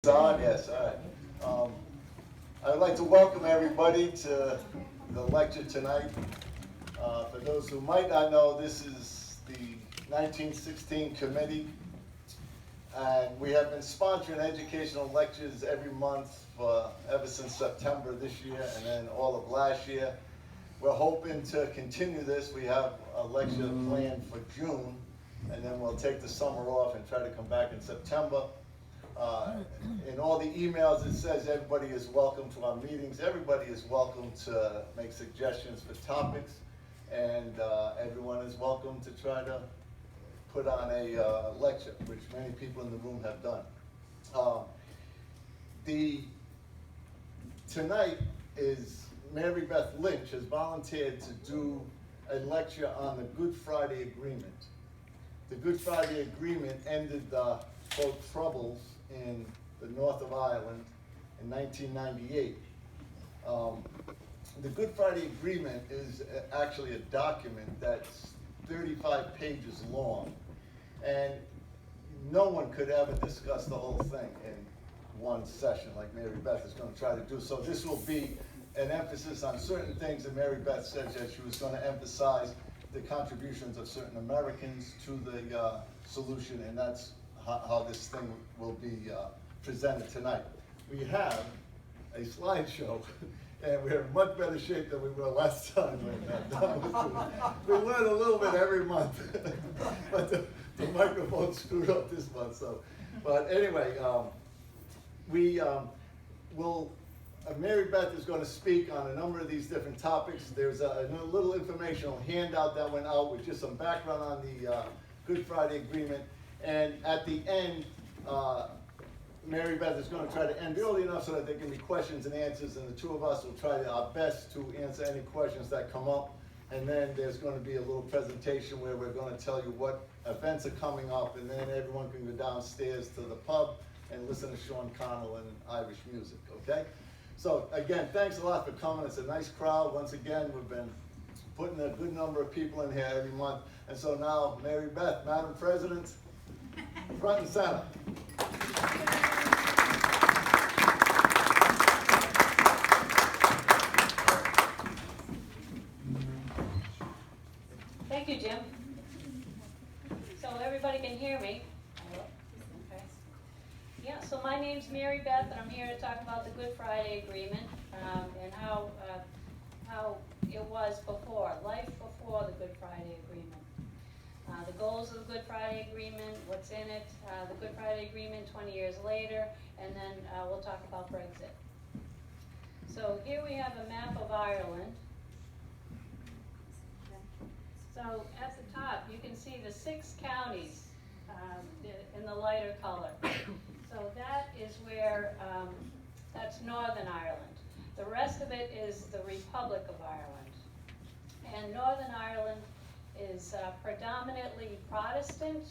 On, yes, all right. I'd like to welcome everybody to the lecture tonight. For those who might not know, this is the 1916 committee, and we have been sponsoring educational lectures every month ever since September this year and then all of last year. We're hoping to continue this. We have a lecture planned for June, and then we'll take the summer off and try to come back in September. In all the emails, it says everybody is welcome to our meetings. Everybody is welcome to make suggestions for topics, and everyone is welcome to try to put on a lecture, which many people in the room have done. Tonight is Marybeth Lynch has volunteered to do a lecture on the Good Friday Agreement. The Good Friday Agreement ended the quote troubles in the north of Ireland in 1998. The Good Friday Agreement is actually a document that's 35 pages long, and no one could ever discuss the whole thing in one session like Marybeth is going to try to do. So this will be an emphasis on certain things that Marybeth said that she was going to emphasize the contributions of certain Americans to the solution, and that's how this thing will be presented tonight. We have a slideshow, and we're in much better shape than we were last time when Don was doing it. We learn a little bit every month, but the microphone screwed up this month. So, but anyway, we will. Marybeth is going to speak on a number of these different topics. There's a little informational handout that went out with just some background on the Good Friday Agreement. And at the end, Marybeth is going to try to end early enough so that there can be questions and answers, and the two of us will try our best to answer any questions that come up. And then there's going to be a little presentation where we're going to tell you what events are coming up, and then everyone can go downstairs to the pub and listen to Sean Connell and Irish music, okay? So again, thanks a lot for coming. It's a nice crowd. Once again, we've been putting a good number of people in here every month. And so now, Marybeth, Madam President, front and center. Thank you, Jim. So everybody can hear me. Okay. Yeah, so my name's Marybeth, and I'm here to talk about the Good Friday Agreement and how it was before, life before the Good Friday Agreement. The goals of the Good Friday Agreement, what's in it, the Good Friday Agreement 20 years later, and then we'll talk about Brexit. So here we have a map of Ireland. So at the top, you can see the 6 counties in the lighter color. So that is where, that's Northern Ireland. The rest of it is the Republic of Ireland. And Northern Ireland is predominantly Protestant,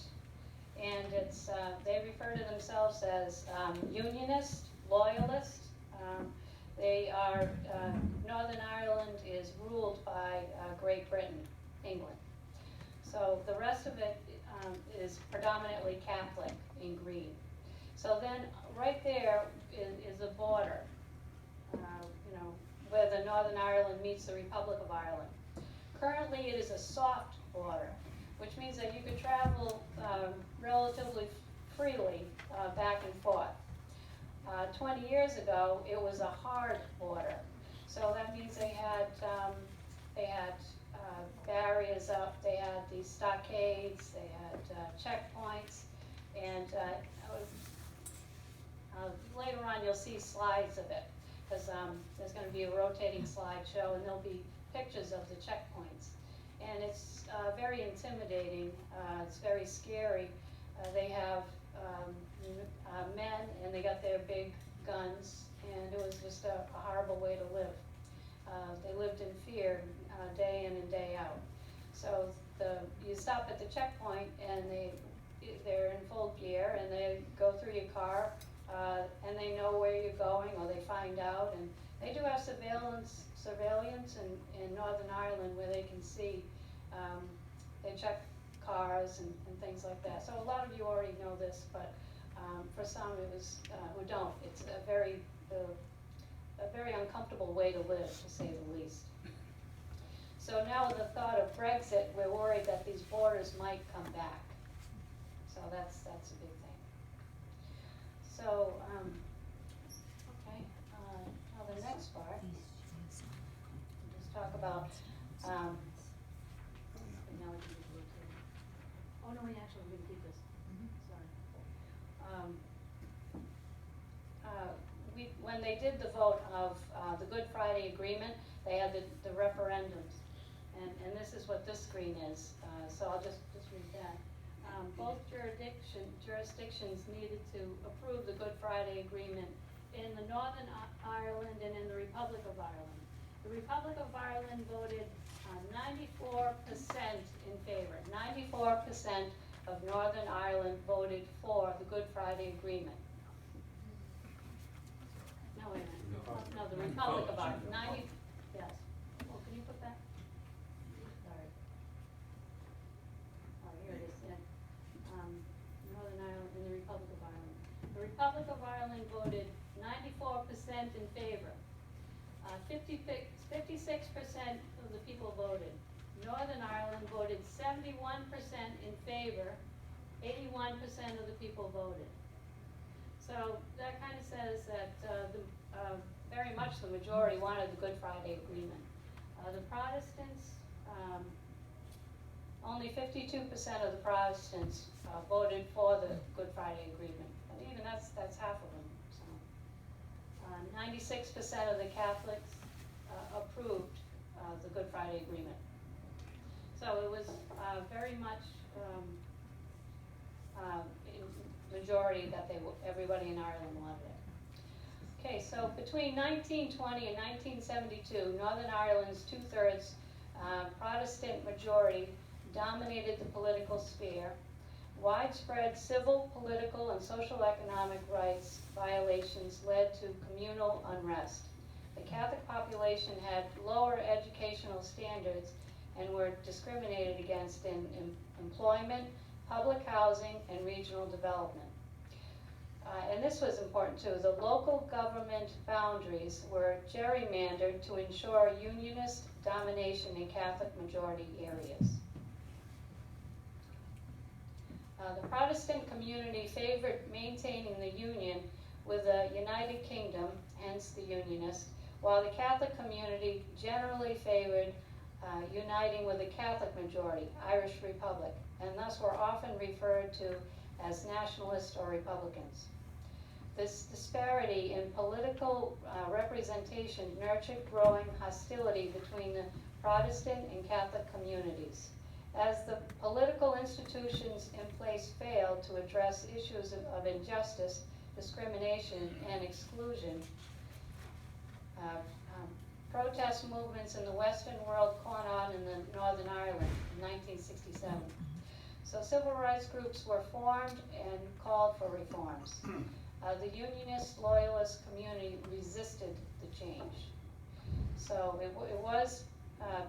and it's they refer to themselves as Unionist, Loyalist. They are, Northern Ireland is ruled by Great Britain, England. So the rest of it is predominantly Catholic in green. So then right there is a border, where the Northern Ireland meets the Republic of Ireland. Currently it is a soft border, which means that you could travel relatively freely back and forth. 20 years ago it was a hard border. So that means they had barriers up, they had these stockades, they had checkpoints, and later on you'll see slides of it, because there's going to be a rotating slideshow, and there'll be pictures of the checkpoints. And it's very intimidating, it's very scary. They have men, and they got their big guns, and it was just a horrible way to live. They lived in fear day in and day out. So you stop at the checkpoint, and they're in full gear, and they go through your car, and they know where you're going, or they find out. And they do have surveillance in Northern Ireland where they can see. They check cars and things like that. So a lot of you already know this, but For some, it was, who don't, it's a very uncomfortable way to live, to say the least. So now with the thought of Brexit, we're worried that these borders might come back. So that's a big thing. So, okay, now the next part, let's talk about, now we can do it too. Oh, no, we actually, we're gonna keep this, sorry. When they did the vote of the Good Friday Agreement, they had the referendums. And this is what this screen is, so I'll just read that. Both jurisdictions needed to approve the Good Friday Agreement in the Northern Ireland and in the Republic of Ireland. The Republic of Ireland voted 94% in favor. 94% of Northern Ireland voted for the Good Friday Agreement. No, wait a minute. No, the Republic of Ireland. Yes. Well, can you put that? Sorry. Oh, here it is. Yeah. Northern Ireland and the Republic of Ireland. The Republic of Ireland voted 94% in favor. 56% of the people voted. Northern Ireland voted 71% in favor. 81% of the people voted. So that kind of says that very much the majority wanted the Good Friday Agreement. The Protestants, only 52% of the Protestants voted for the Good Friday Agreement. And even that's half of them. So 96% of the Catholics approved the Good Friday Agreement. So it was very much majority that everybody in Ireland wanted it. Okay, so between 1920 and 1972, Northern Ireland's two-thirds Protestant majority dominated the political sphere. Widespread civil, political, and social economic rights violations led to communal unrest. The Catholic population had lower educational standards and were discriminated against in employment, public housing, and regional development. And this was important too. The local government boundaries were gerrymandered to ensure unionist domination in Catholic majority areas. The Protestant community favored maintaining the union with the United Kingdom, hence the Unionists, while the Catholic community generally favored uniting with the Catholic majority, Irish Republic, and thus were often referred to as nationalists or Republicans. This disparity in political representation nurtured growing hostility between the Protestant and Catholic communities. As the political institutions in place failed to address issues of injustice, discrimination, and exclusion, protest movements in the Western world caught on in the Northern Ireland in 1967. So civil rights groups were formed and called for reforms. The Unionist Loyalist community resisted the change. So it was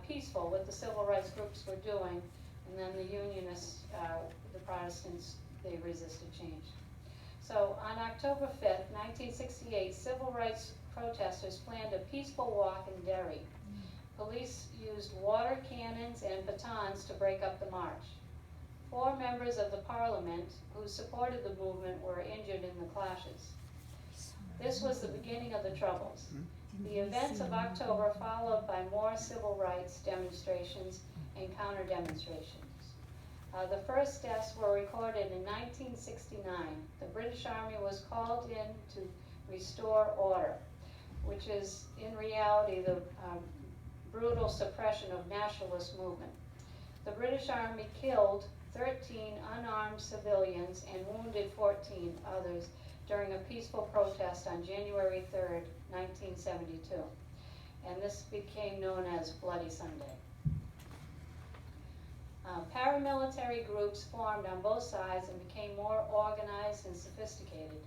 peaceful what the civil rights groups were doing, and then the Unionists, the Protestants, they resisted change. So on October 5th, 1968, civil rights protesters planned a peaceful walk in Derry. Police used water cannons and batons to break up the march. 4 members of the parliament who supported the movement were injured in the clashes. This was the beginning of the Troubles. The events of October followed by more civil rights demonstrations and counter-demonstrations. The first deaths were recorded in 1969. The British Army was called in to restore order, which is in reality the brutal suppression of nationalist movement. The British Army killed 13 unarmed civilians and wounded 14 others during a peaceful protest on January 3rd, 1972. And this became known as Bloody Sunday. Paramilitary groups formed on both sides and became more organized and sophisticated.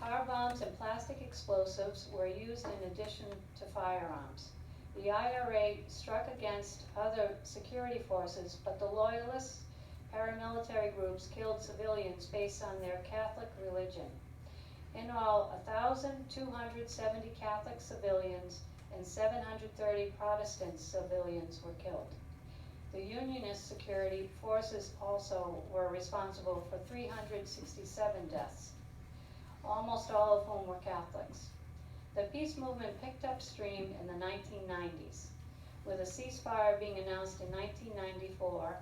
Car bombs and plastic explosives were used in addition to firearms. The IRA struck against other security forces, but the Loyalists paramilitary groups killed civilians based on their Catholic religion. In all, 1,270 Catholic civilians and 730 Protestant civilians were killed. The Unionist security forces also were responsible for 367 deaths, almost all of whom were Catholics. The peace movement picked up steam in the 1990s, with a ceasefire being announced in 1994.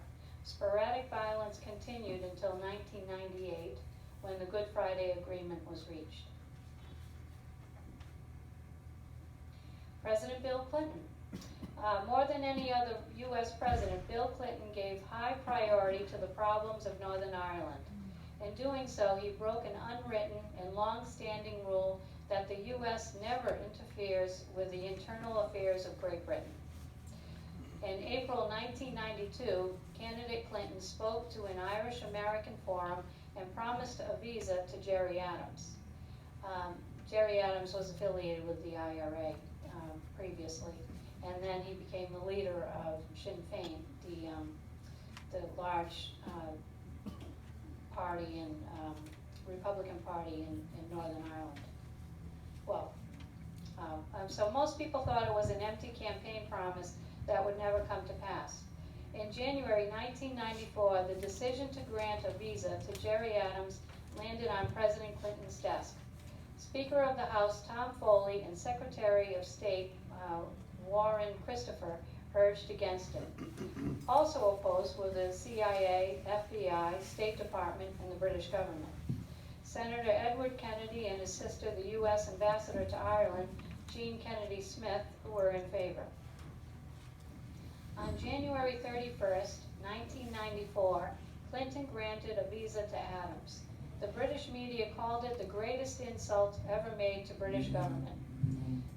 Sporadic violence continued until 1998, when the Good Friday Agreement was reached. President Bill Clinton. More than any other U.S. president, Bill Clinton gave high priority to the problems of Northern Ireland. In doing so, he broke an unwritten and long-standing rule that the U.S. never interferes with the internal affairs of Great Britain. In April 1992, candidate Clinton spoke to an Irish-American forum and promised a visa to Gerry Adams. Gerry Adams was affiliated with the IRA previously, and then he became the leader of Sinn Féin, the large party in Republican Party in Northern Ireland. Well, so most people thought it was an empty campaign promise that would never come to pass. In January 1994, the decision to grant a visa to Gerry Adams landed on President Clinton's desk. Speaker of the House Tom Foley and Secretary of State Warren Christopher urged against it. Also opposed were the CIA, FBI, State Department, and the British government. Senator Edward Kennedy and his sister, the U.S. Ambassador to Ireland, Jean Kennedy Smith, who were in favor. On January 31st, 1994, Clinton granted a visa to Adams. The British media called it the greatest insult ever made to British government.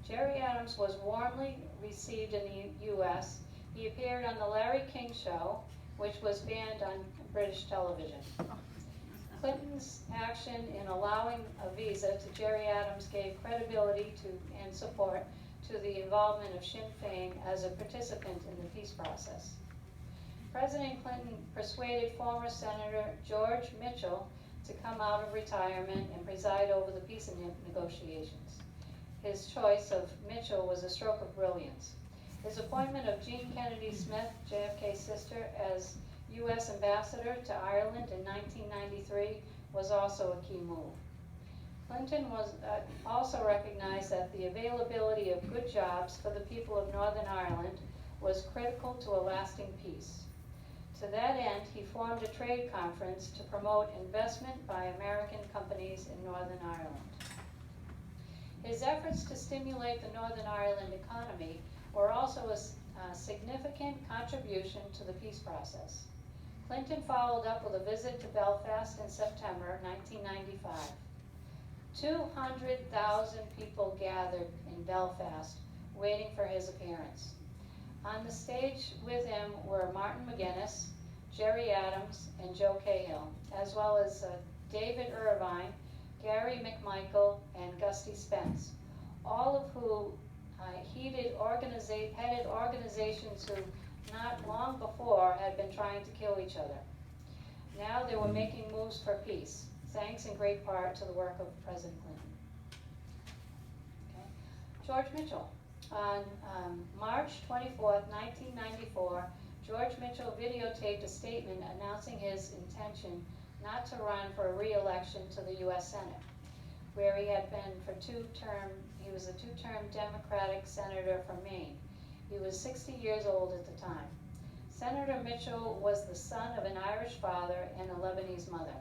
Gerry Adams was warmly received in the U.S. He appeared on the Larry King Show, which was banned on British television. Clinton's action in allowing a visa to Gerry Adams gave credibility to and support to the involvement of Sinn Féin as a participant in the peace process. President Clinton persuaded former Senator George Mitchell to come out of retirement and preside over the peace negotiations. His choice of Mitchell was a stroke of brilliance. His appointment of Jean Kennedy Smith, JFK's sister, as U.S. Ambassador to Ireland in 1993 was also a key move. Clinton also recognized that the availability of good jobs for the people of Northern Ireland was critical to a lasting peace. To that end, he formed a trade conference to promote investment by American companies in Northern Ireland. His efforts to stimulate the Northern Ireland economy were also a significant contribution to the peace process. Clinton followed up with a visit to Belfast in September 1995. 200,000 people gathered in Belfast waiting for his appearance. On the stage with him were Martin McGuinness, Gerry Adams, and Joe Cahill, as well as David Irvine, Gary McMichael, and Gusty Spence, all of who headed organizations who not long before had been trying to kill each other. Now they were making moves for peace, thanks in great part to the work of President Clinton. Okay. George Mitchell. On March 24th, 1994, George Mitchell videotaped a statement announcing his intention not to run for a re-election to the U.S. Senate, where he had been for he was a two-term Democratic senator from Maine. He was 60 years old at the time. Senator Mitchell was the son of an Irish father and a Lebanese mother.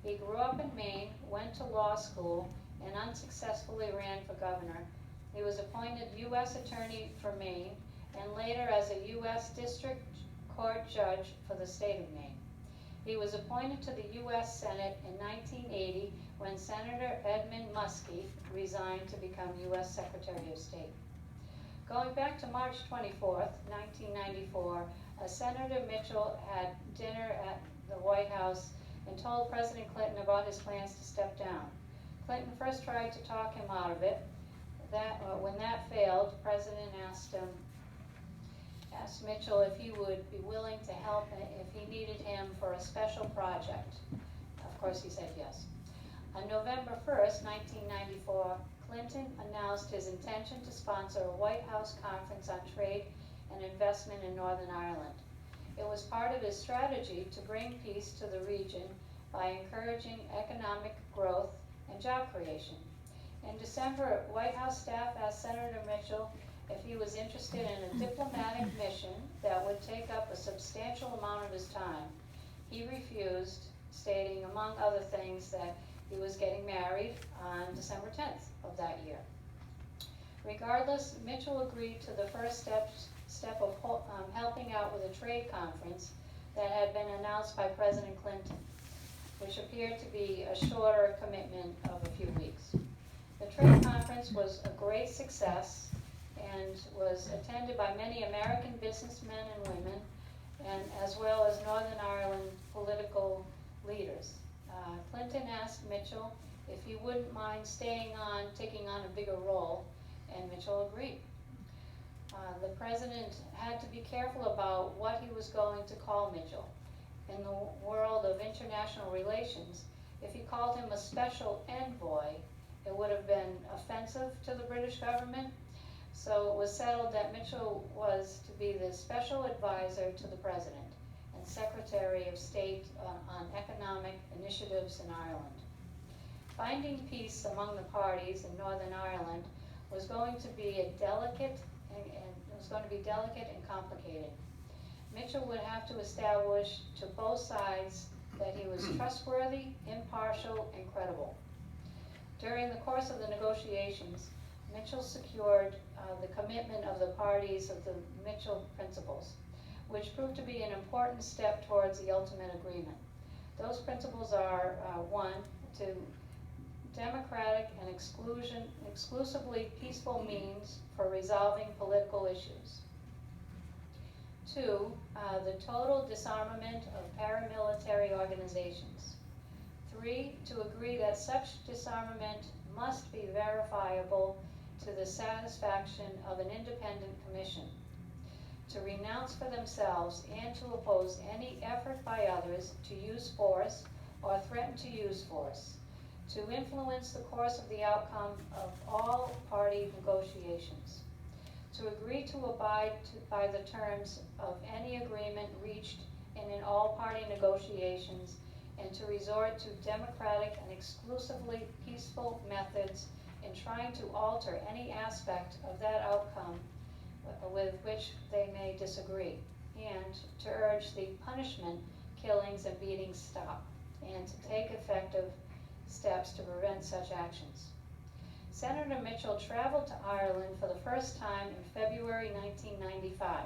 He grew up in Maine, went to law school, and unsuccessfully ran for governor. He was appointed U.S. Attorney for Maine, and later as a U.S. District Court Judge for the state of Maine. He was appointed to the U.S. Senate in 1980 when Senator Edmund Muskie resigned to become U.S. Secretary of State. Going back to March 24th, 1994, Senator Mitchell had dinner at the White House and told President Clinton about his plans to step down. Clinton first tried to talk him out of it. When that failed, the President asked him, asked Mitchell if he would be willing to help if he needed him for a special project. Of course, he said yes. On November 1st, 1994, Clinton announced his intention to sponsor a White House conference on trade and investment in Northern Ireland. It was part of his strategy to bring peace to the region by encouraging economic growth and job creation. In December, White House staff asked Senator Mitchell if he was interested in a diplomatic mission that would take up a substantial amount of his time. He refused, stating, among other things, that he was getting married on December 10th of that year. Regardless, Mitchell agreed to the first step of helping out with a trade conference that had been announced by President Clinton, which appeared to be a shorter commitment of a few weeks. The trade conference was a great success and was attended by many American businessmen and women, and as well as Northern Ireland political leaders. Clinton asked Mitchell if he wouldn't mind staying on, taking on a bigger role, and Mitchell agreed. The president had to be careful about what he was going to call Mitchell. In the world of international relations, if he called him a special envoy, it would have been offensive to the British government. So it was settled that Mitchell was to be the special advisor to the president and Secretary of State on economic initiatives in Ireland. Finding peace among the parties in Northern Ireland was going to be delicate and complicated. Mitchell would have to establish to both sides that he was trustworthy, impartial, and credible. During the course of the negotiations, Mitchell secured the commitment of the parties of the Mitchell Principles, which proved to be an important step towards the ultimate agreement. Those principles are, one, to democratic and exclusively peaceful means for resolving political issues. Two, the total disarmament of paramilitary organizations. Three, to agree that such disarmament must be verifiable to the satisfaction of an independent commission. To renounce for themselves and to oppose any effort by others to use force or threaten to use force. To influence the course of the outcome of all party negotiations. To agree to abide by the terms of any agreement reached in all-party negotiations, and to resort to democratic and exclusively peaceful methods in trying to alter any aspect of that outcome with which they may disagree, and to urge the punishment, killings, and beatings stop, and to take effective steps to prevent such actions. Senator Mitchell traveled to Ireland for the first time in February 1995.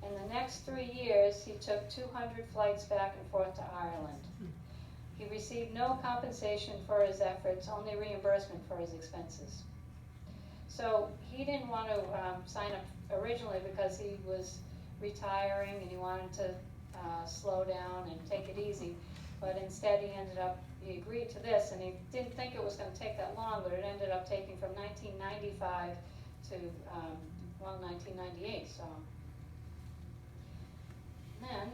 In the next 3 years, he took 200 flights back and forth to Ireland. He received no compensation for his efforts, only reimbursement for his expenses. So he didn't want to sign up originally because he was retiring and he wanted to slow down and take it easy. But instead he agreed to this, and he didn't think it was going to take that long, but it ended up taking from 1995 to, 1998, so. Then,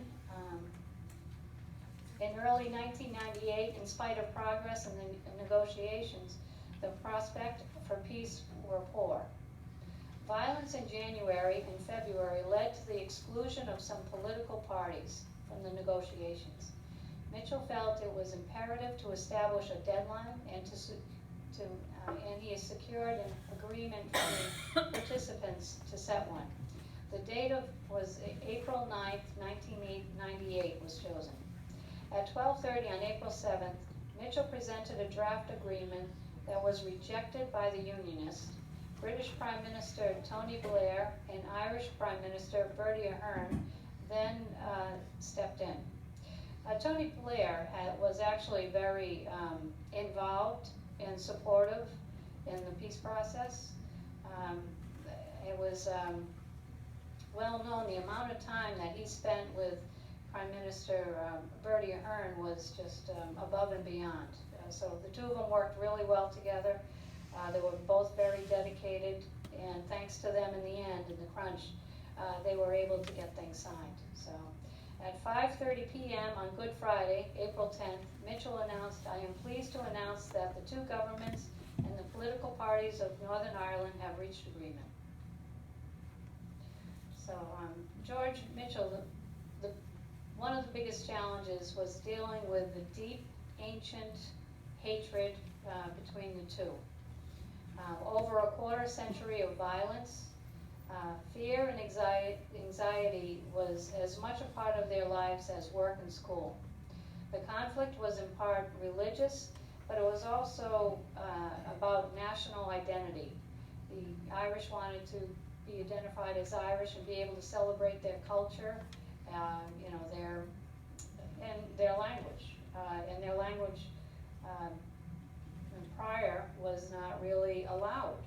in early 1998, in spite of progress in the negotiations, the prospect for peace were poor. Violence in January and February led to the exclusion of some political parties from the negotiations. Mitchell felt it was imperative to establish a deadline and and he has secured an agreement for the participants to set one. The date was April 9th, 1998 was chosen. At 12:30 on April 7th, Mitchell presented a draft agreement that was rejected by the Unionists. British Prime Minister Tony Blair and Irish Prime Minister Bertie Ahern then stepped in. Tony Blair was actually very involved and supportive in the peace process. It was well known the amount of time that he spent with Prime Minister Bertie Ahern was just above and beyond. So the two of them worked really well together. They were both very dedicated, and thanks to them in the end, in the crunch, they were able to get things signed. So at 5:30 p.m. on Good Friday, April 10th, Mitchell announced, "I am pleased to announce that the two governments and the political parties of Northern Ireland have reached agreement." So George Mitchell, one of the biggest challenges was dealing with the deep, ancient hatred between the two. Over a quarter century of violence, fear and anxiety was as much a part of their lives as work and school. The conflict was in part religious, but it was also about national identity. The Irish wanted to be identified as Irish and be able to celebrate their culture, their language. And their language prior was not really allowed.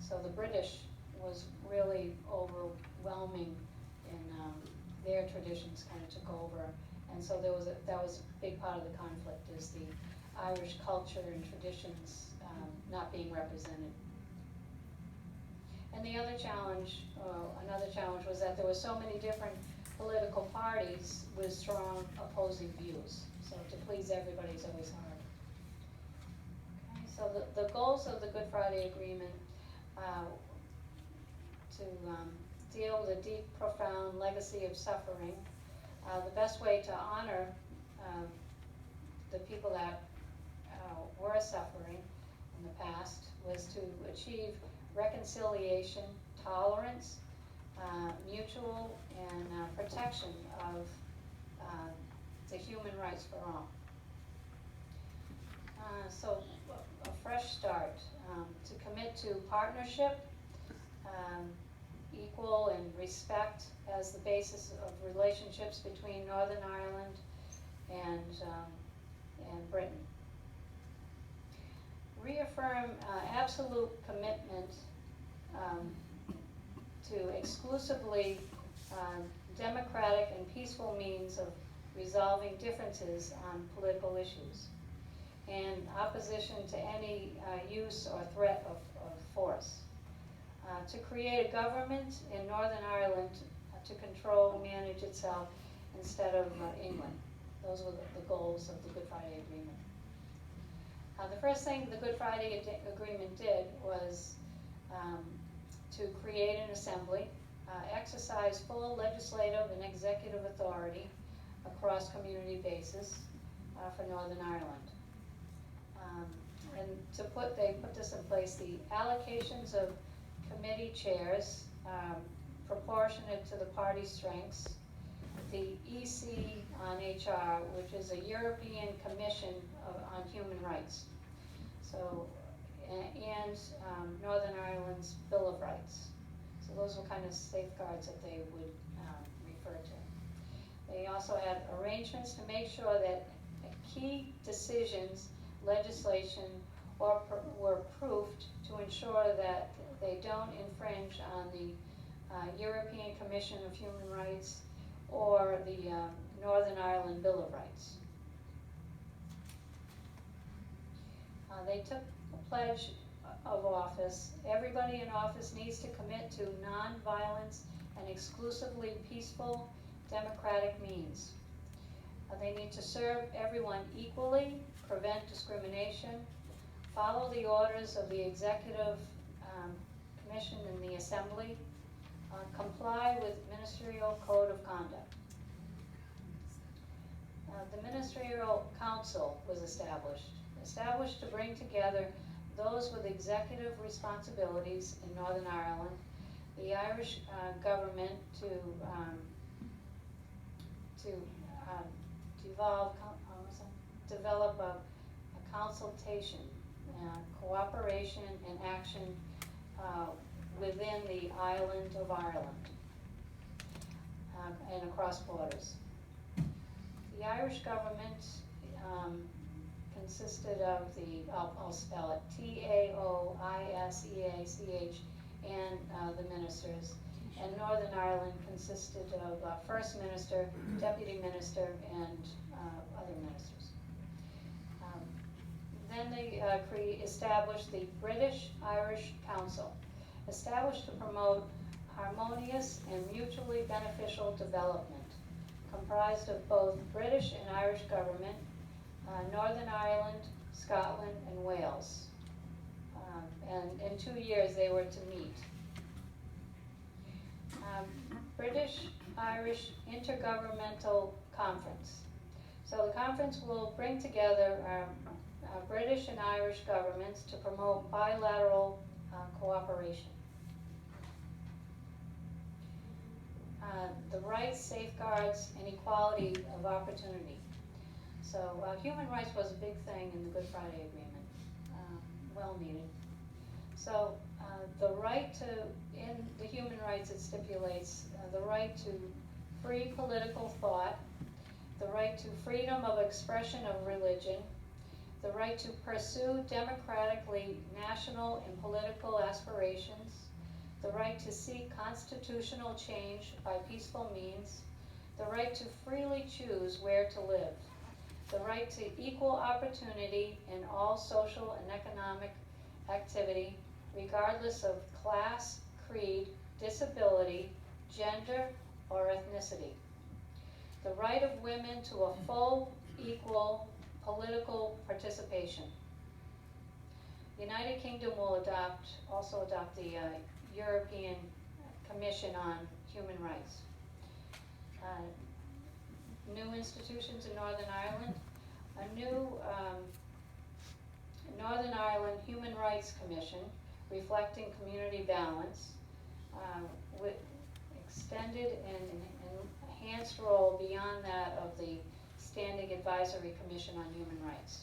So the British was really overwhelming in their traditions kind of took over. And so that was a big part of the conflict, is the Irish culture and traditions not being represented. And another challenge was that there were so many different political parties with strong opposing views. So to please everybody is always hard. Okay, so the goals of the Good Friday Agreement to deal with a deep, profound legacy of suffering. The best way to honor the people that were suffering in the past was to achieve reconciliation, tolerance, mutual and protection of the human rights for all. So a fresh start, to commit to partnership, equal and respect as the basis of relationships between Northern Ireland and Britain. Reaffirm absolute commitment to exclusively democratic and peaceful means of resolving differences on political issues, and opposition to any use or threat of force. To create a government in Northern Ireland to control, manage itself instead of England. Those were the goals of the Good Friday Agreement. The first thing the Good Friday Agreement did was to create an assembly, exercise full legislative and executive authority across community bases for Northern Ireland. And they put this in place, the allocations of committee chairs proportionate to the party strengths, the EC on HR, which is a European Commission on Human Rights, so, and Northern Ireland's Bill of Rights. So those were kind of safeguards that they would refer to. They also had arrangements to make sure that key decisions, legislation, were proofed to ensure that they don't infringe on the European Commission of Human Rights or the Northern Ireland Bill of Rights. They took a pledge of office. Everybody in office needs to commit to non-violence and exclusively peaceful democratic means. They need to serve everyone equally, prevent discrimination, follow the orders of the Executive Commission and the Assembly, comply with Ministerial Code of Conduct. The Ministerial Council was established to bring together those with executive responsibilities in Northern Ireland, the Irish government to develop a consultation, cooperation and action within the island of Ireland and across borders. The Irish government consisted of I'll spell it, TAOISEACH, and the ministers. And Northern Ireland consisted of First Minister, Deputy Minister, and other ministers. Then they established the British-Irish Council. established to promote harmonious and mutually beneficial development, comprised of both British and Irish government, Northern Ireland, Scotland, and Wales. And in 2 years they were to meet. British-Irish Intergovernmental Conference. So the conference will bring together British and Irish governments to promote bilateral cooperation. The rights, safeguards, and equality of opportunity. So human rights was a big thing in the Good Friday Agreement, well needed. So the right to, in the human rights it stipulates the right to free political thought, the right to freedom of expression of religion, the right to pursue democratically national and political aspirations, the right to seek constitutional change by peaceful means, the right to freely choose where to live, the right to equal opportunity in all social and economic activity, regardless of class, creed, disability, gender, or ethnicity. The right of women to a full, equal political participation. The United Kingdom will also adopt the European Commission on Human Rights. New institutions in Northern Ireland. A new Northern Ireland Human Rights Commission reflecting community balance, with extended and enhanced role beyond that of the Standing Advisory Commission on Human Rights.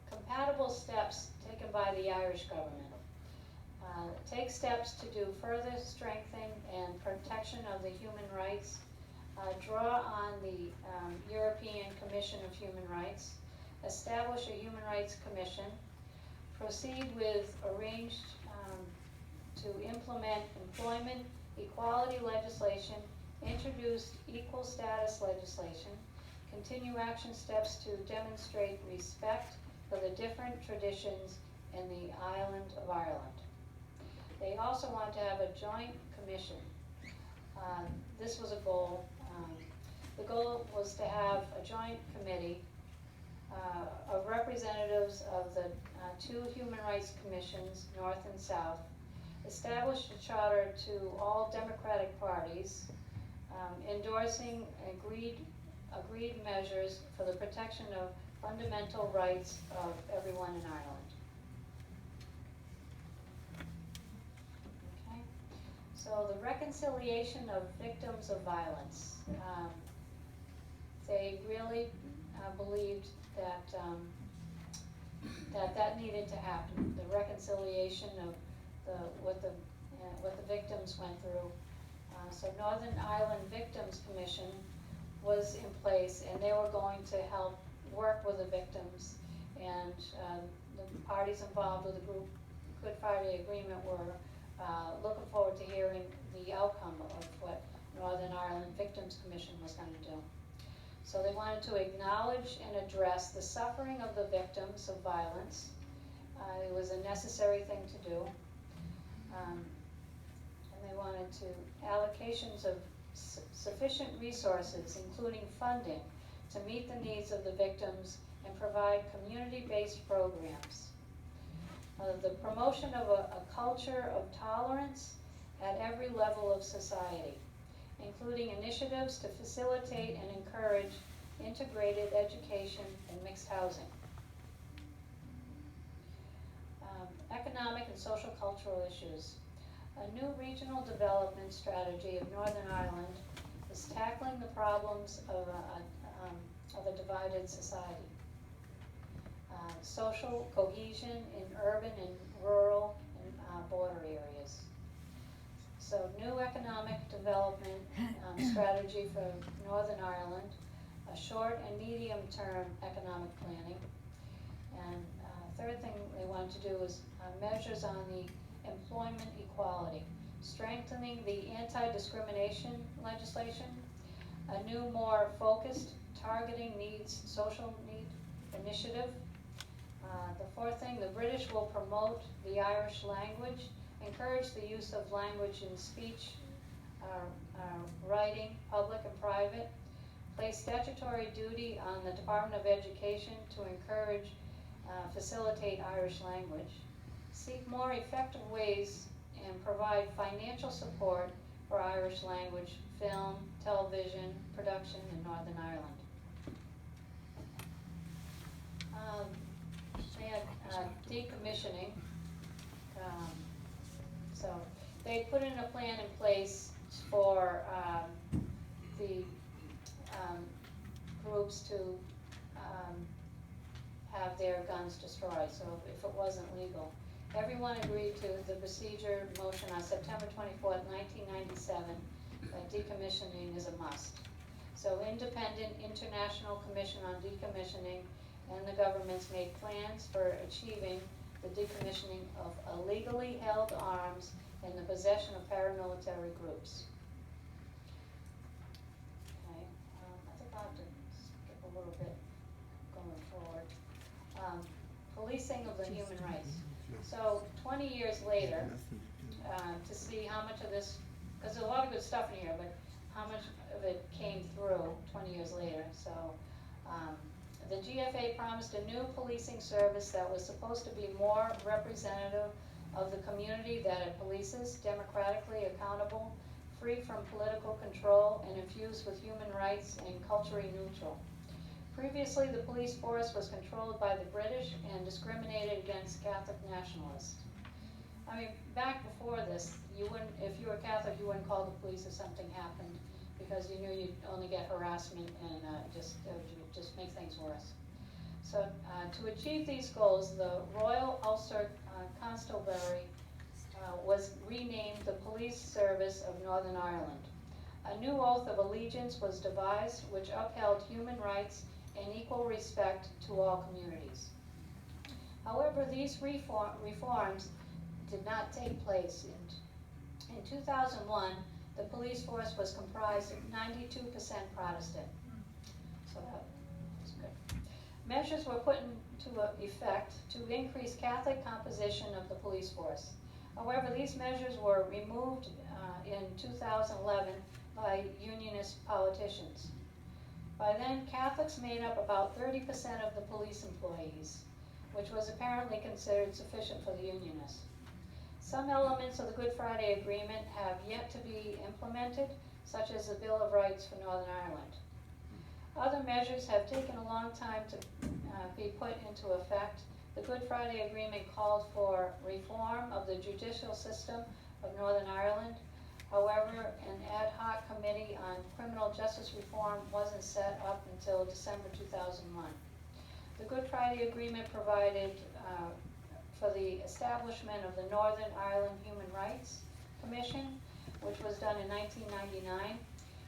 Compatible steps taken by the Irish government. Take steps to do further strengthening and protection of the human rights. Draw on the European Commission of Human Rights. Establish a Human Rights Commission. Proceed with arranged to implement employment equality legislation. Introduce equal status legislation. Continue action steps to demonstrate respect for the different traditions in the island of Ireland. They also want to have a joint commission. This was a goal. The goal was to have a joint committee of representatives of the two human rights commissions, North and South, establish a charter to all democratic parties, endorsing agreed measures for the protection of fundamental rights of everyone in Ireland. Okay, so the reconciliation of victims of violence. They really believed that that needed to happen. The reconciliation of what the victims went through. So Northern Ireland Victims Commission was in place, and they were going to help work with the victims, and the parties involved with the Good Friday Agreement were looking forward to hearing the outcome of what Northern Ireland Victims Commission was going to do. So they wanted to acknowledge and address the suffering of the victims of violence. It was a necessary thing to do. And they wanted to allocations of sufficient resources, including funding, to meet the needs of the victims and provide community-based programs. The promotion of a culture of tolerance at every level of society, including initiatives to facilitate and encourage integrated education and mixed housing. Economic and social cultural issues. A new regional development strategy of Northern Ireland is tackling the problems of a divided society. Social cohesion in urban and rural and border areas. So new economic development strategy for Northern Ireland, a short and medium term economic planning. And third thing they wanted to do is measures on the employment equality, strengthening the anti-discrimination legislation, a new more focused targeting needs, social need initiative, The fourth thing, the British will promote the Irish language, encourage the use of language in speech, writing, public and private, place statutory duty on the Department of Education to encourage, facilitate Irish language, seek more effective ways and provide financial support for Irish language, film, television, production in Northern Ireland. They had decommissioning. So they put in a plan in place for the groups to have their guns destroyed, so if it wasn't legal. Everyone agreed to the procedure motion on September 24th, 1997, that decommissioning is a must. So Independent International Commission on Decommissioning and the governments made plans for achieving the decommissioning of illegally held arms in the possession of paramilitary groups. Okay, I think I'll have to skip a little bit going forward. Policing of the human rights. So 20 years later, to see how much of this, because there's a lot of good stuff in here, but how much of it came through 20 years later. So the GFA promised a new policing service that was supposed to be more representative of the community that it polices, democratically accountable, free from political control, and infused with human rights and culturally neutral. Previously, the police force was controlled by the British and discriminated against Catholic nationalists. I mean, back before this, you wouldn't, if you were Catholic, you wouldn't call the police if something happened, because you knew you'd only get harassment and just make things worse. So to achieve these goals, the Royal Ulster Constabulary was renamed the Police Service of Northern Ireland. A new oath of allegiance was devised, which upheld human rights and equal respect to all communities. However, these reforms did not take place. In 2001, the police force was comprised of 92% Protestant. So that was good. Measures were put into effect to increase Catholic composition of the police force. However, these measures were removed in 2011 by unionist politicians. By then, Catholics made up about 30% of the police employees, which was apparently considered sufficient for the unionists. Some elements of the Good Friday Agreement have yet to be implemented, such as the Bill of Rights for Northern Ireland. Other measures have taken a long time to be put into effect. The Good Friday Agreement called for reform of the judicial system of Northern Ireland. However, an ad hoc committee on criminal justice reform wasn't set up until December 2001. The Good Friday Agreement provided for the establishment of the Northern Ireland Human Rights Commission, which was done in 1999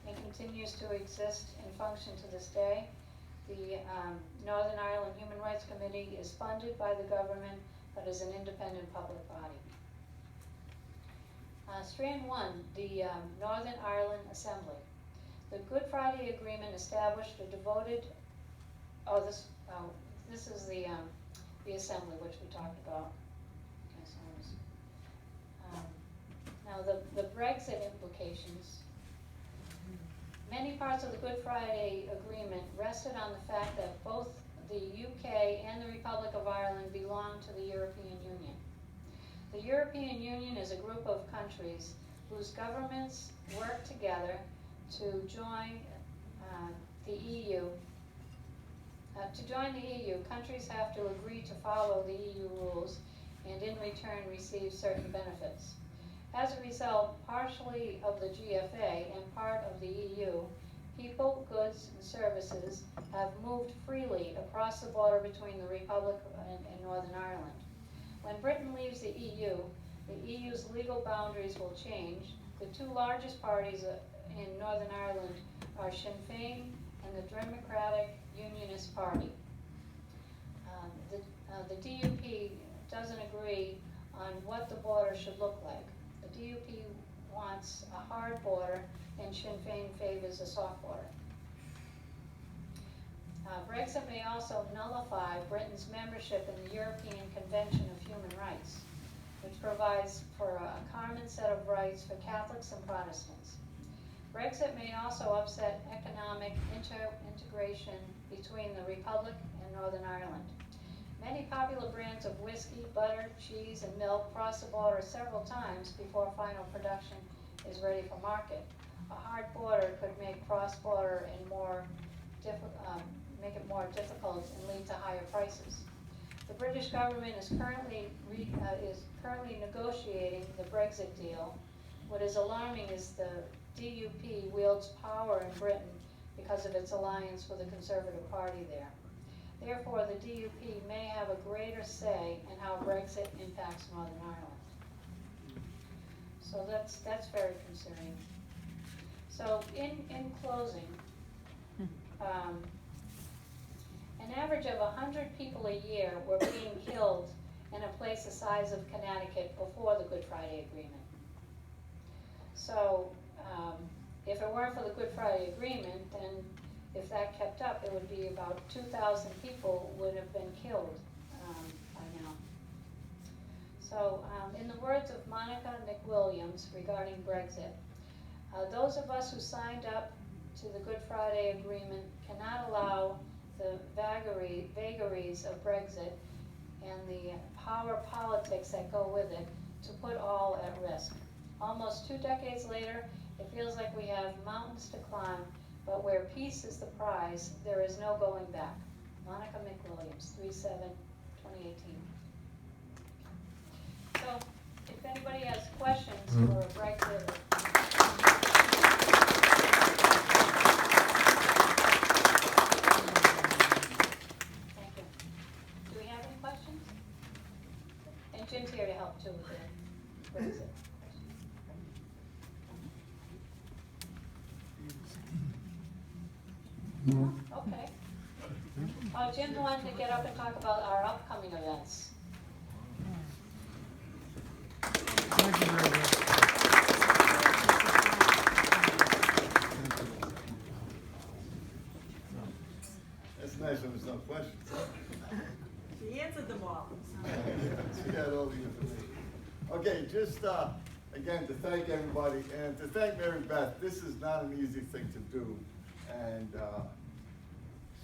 and continues to exist and function to this day. The Northern Ireland Human Rights Committee is funded by the government, but is an independent public body. Strand 1, the Northern Ireland Assembly. The Good Friday Agreement established a devoted, this is the Assembly, which we talked about. Okay, so now the Brexit implications. Many parts of the Good Friday Agreement rested on the fact that both the UK and the Republic of Ireland belong to the European Union. The European Union is a group of countries whose governments work together to join the EU. To join the EU, countries have to agree to follow the EU rules and in return receive certain benefits. As a result, partially of the GFA and part of the EU, people, goods, and services have moved freely across the border between the Republic and Northern Ireland. When Britain leaves the EU's legal boundaries will change. The two largest parties in Northern Ireland are Sinn Féin and the Democratic Unionist Party. The DUP doesn't agree on what the border should look like. The DUP wants a hard border and Sinn Féin favors a soft border. Brexit may also nullify Britain's membership in the European Convention of Human Rights, which provides for a common set of rights for Catholics and Protestants. Brexit may also upset economic integration between the Republic and Northern Ireland. Many popular brands of whiskey, butter, cheese, and milk cross the border several times before final production is ready for market. A hard border could make cross-border and make it more difficult and lead to higher prices. The British government is currently negotiating the Brexit deal. What is alarming is the DUP wields power in Britain because of its alliance with the Conservative Party there. Therefore, the DUP may have a greater say in how Brexit impacts Northern Ireland. So that's very concerning. So in closing, an average of 100 people a year were being killed in a place the size of Connecticut before the Good Friday Agreement. So if it weren't for the Good Friday Agreement, then if that kept up, it would be about 2,000 people would have been killed by now. So in the words of Monica McWilliams regarding Brexit, those of us who signed up to the Good Friday Agreement cannot allow the vagaries of Brexit and the power politics that go with it to put all at risk. Almost 2 decades later, it feels like we have mountains to climb, but where peace is the prize, there is no going back. Monica McWilliams, 3/7/2018. So, if anybody has questions for Brexit, thank you. Do we have any questions? And Jim's here to help too with the Brexit. Okay. Jim wanted to get up and talk about our upcoming events. Thank you very much. That's nice when there's no questions. She answered them all. She had all the information. Okay, just again to thank everybody and to thank Marybeth. This is not an easy thing to do, and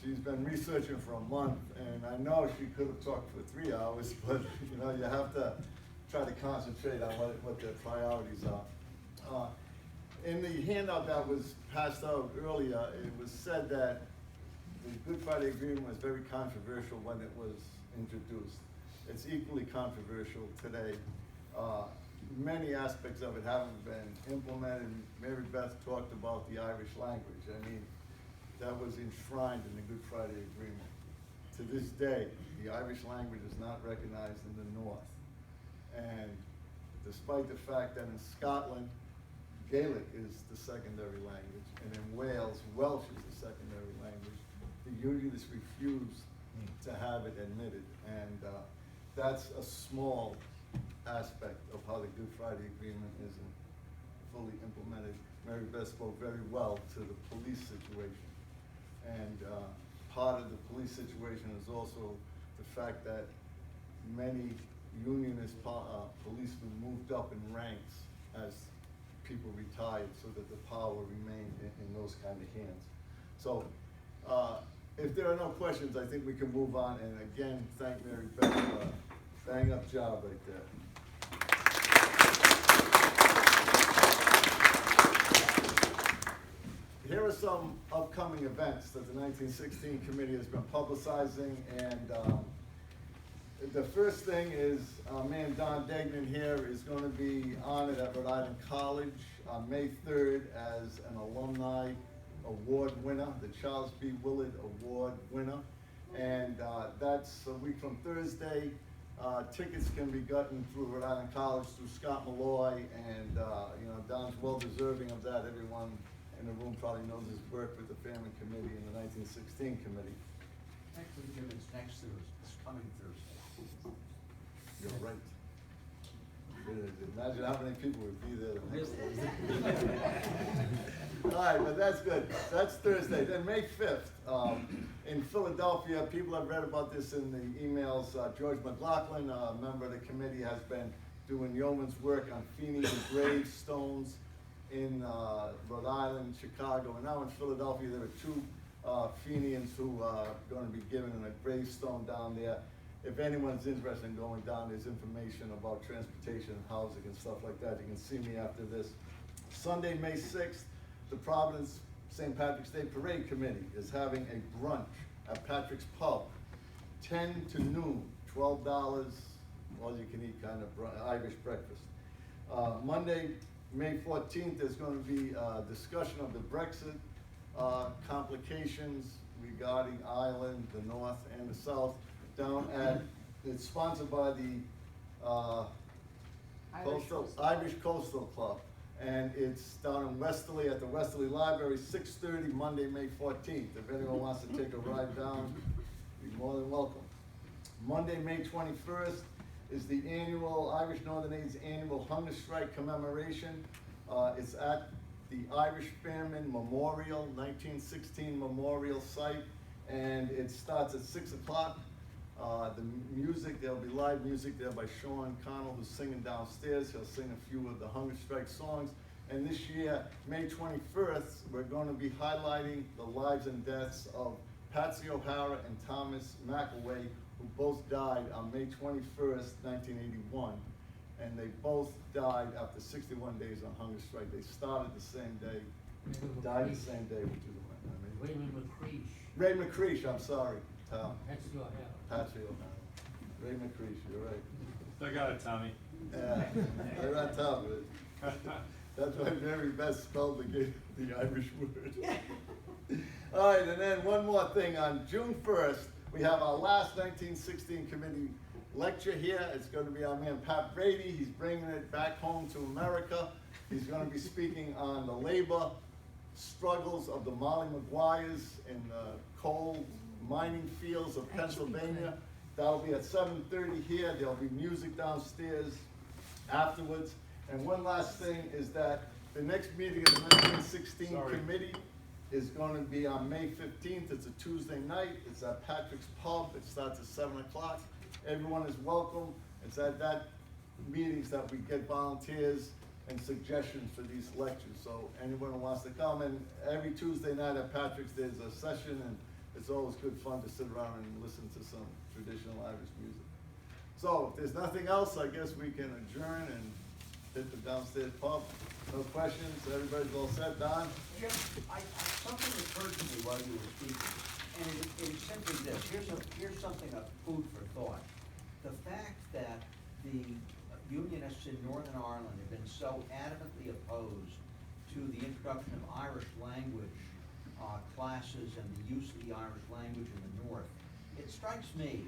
she's been researching for a month. And I know she could have talked for 3 hours, but you know you have to try to concentrate on what their priorities are. In the handout that was passed out earlier, it was said that the Good Friday Agreement was very controversial when it was introduced. It's equally controversial today. Many aspects of it haven't been implemented. Marybeth talked about the Irish language. I mean, that was enshrined in the Good Friday Agreement. To this day, the Irish language is not recognized in the North. And despite the fact that in Scotland, Gaelic is the secondary language, and in Wales, Welsh is the secondary language, the Unionists refused to have it admitted. And that's a small aspect of how the Good Friday Agreement isn't fully implemented. Marybeth spoke very well to the police situation. And part of the police situation is also the fact that many Unionist policemen moved up in ranks as people retired so that the power remained in those kind of hands. So if there are no questions, I think we can move on. And again, thank Marybeth for a bang up job right there. Here are some upcoming events that the 1916 committee has been publicizing, and the first thing is man Don Degnan here is going to be honored at Rhode Island College on May 3rd as an alumni award winner, the Charles B. Willard Award winner, and that's a week from Thursday. Tickets can be gotten through Rhode Island College through Scott Malloy, and you know, Don's well deserving of that. Everyone in the room probably knows his work with the family committee and the 1916 committee. Actually, it's next Thursday, it's coming Thursday. You're right. Imagine how many people would be there the next Thursday. All right, but that's good. That's Thursday. Then May 5th, in Philadelphia, people have read about this in the emails. George McLaughlin, a member of the committee, has been doing yeoman's work on Fenian gravestones in Rhode Island, Chicago, and now in Philadelphia. There are two Fenians who are going to be given a gravestone down there. If anyone's interested in going down, there's information about transportation and housing and stuff like that. You can see me after this. Sunday, May 6th, the Providence St. Patrick's Day Parade Committee is having a brunch at Patrick's Pub, 10 to noon, $12, all you can eat kind of Irish breakfast. Monday, May 14th, there's going to be a discussion of the Brexit complications regarding Ireland, the North and the South, down at, it's sponsored by the Irish Coastal Club. And it's down in Westerly at the Westerly Library, 6:30, Monday, May 14th. If anyone wants to take a ride down, you're more than welcome. Monday, May 21st is the annual Irish Northern Aid's annual hunger strike commemoration. It's at the Irish Famine Memorial, 1916 Memorial Site, and it starts at 6 o'clock. The music, there'll be live music there by Sean Connell, who's singing downstairs. He'll sing a few of the hunger strike songs. And this year, May 21st, we're going to be highlighting the lives and deaths of Patsy O'Hara and Thomas McAway, who both died on May 21st, 1981. And they both died after 61 days on hunger strike. They started the same day, died the same day, which is what I mean. Raymond McCreesh. Ray McCreesh, I'm sorry, Tom. That's your hell. Patsy O'Hara. Ray McCreesh, you're right. I got it, Tommy. Yeah, right on top of it. That's why Marybeth spelled the Irish word. All right, and then one more thing. On June 1st, we have our last 1916 committee lecture here. It's going to be our man Pat Brady. He's bringing it back home to America. He's going to be speaking on the labor struggles of the Molly Maguires in the coal mining fields of Pennsylvania. That'll be at 7:30 here. There'll be music downstairs afterwards. And one last thing is that the next meeting of the 1916 committee is going to be on May 15th. It's a Tuesday night. It's at Patrick's Pub. It starts at 7 o'clock. Everyone is welcome. It's at that meetings that we get volunteers and suggestions for these lectures. So anyone who wants to come, and every Tuesday night at Patrick's there's a session, and it's always good fun to sit around and listen to some traditional Irish music. So if there's nothing else, I guess we can adjourn and hit the downstairs pub. No questions, everybody's all set, Don? Jim, something occurred to me while you were speaking, and it is simply this. Here's something of food for thought. The fact that the Unionists in Northern Ireland have been so adamantly opposed to the introduction of Irish language classes and the use of the Irish language in the North, it strikes me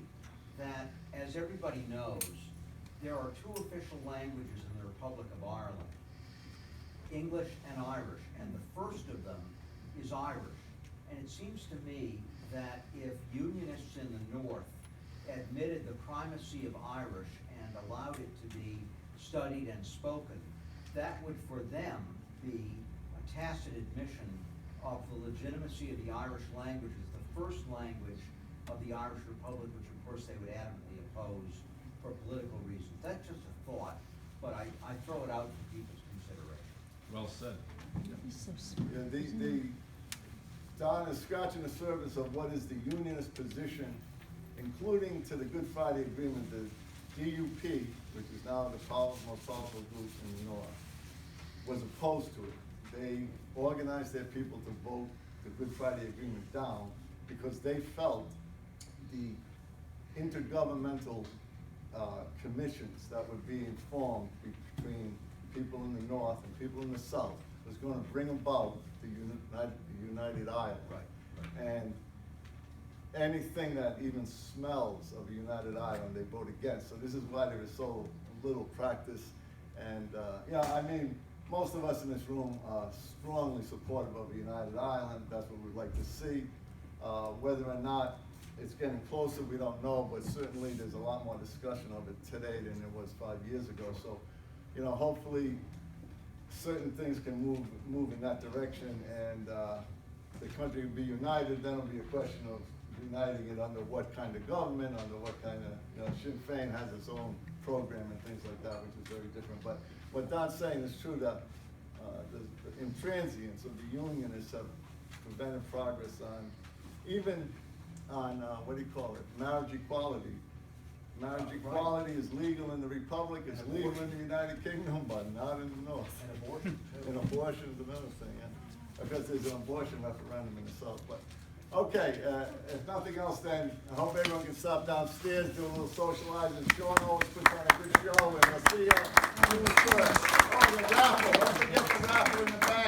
that, as everybody knows, there are two official languages in the Republic of Ireland, English and Irish, and the first of them is Irish. And it seems to me that if Unionists in the North admitted the primacy of Irish and allowed it to be studied and spoken, that would for them be a tacit admission of the legitimacy of the Irish language as the first language of the Irish Republic, which of course they would adamantly oppose for political reasons. That's just a thought, but I throw it out for people's consideration. Well said. Yeah, Don is scratching the surface of what is the Unionist position, including to the Good Friday Agreement. The DUP, which is now the most powerful group in the North, was opposed to it. They organized their people to vote the Good Friday Agreement down because they felt the intergovernmental commissions that were being formed between people in the North and people in the South was going to bring about the United Ireland. Right. And anything that even smells of a United Ireland, they vote against. So this is why there is so little practice. And yeah, I mean, most of us in this room are strongly supportive of a United Ireland. That's what we'd like to see. Whether or not it's getting closer, we don't know, but certainly there's a lot more discussion of it today than there was 5 years ago. So you know, hopefully certain things can move in that direction, and, the country will be united. Then it'll be a question of uniting it under what kind of government, under what kind of, you know, Sinn Féin has its own program and things like that, which is very different. But what Don's saying is true, that, the intransience of the unionists have prevented progress on, even on, what do you call it, marriage equality. Marriage equality is legal in the Republic, it's legal in the United Kingdom, but not in the North. And abortion, too. And abortion is another thing, yeah, because there's an abortion referendum in the South, but, okay, if nothing else, then I hope everyone can stop downstairs, do a little socializing. Sean always puts on a good show, and I'll see you June 1st. Oh, the raffle, don't forget the raffle in the back.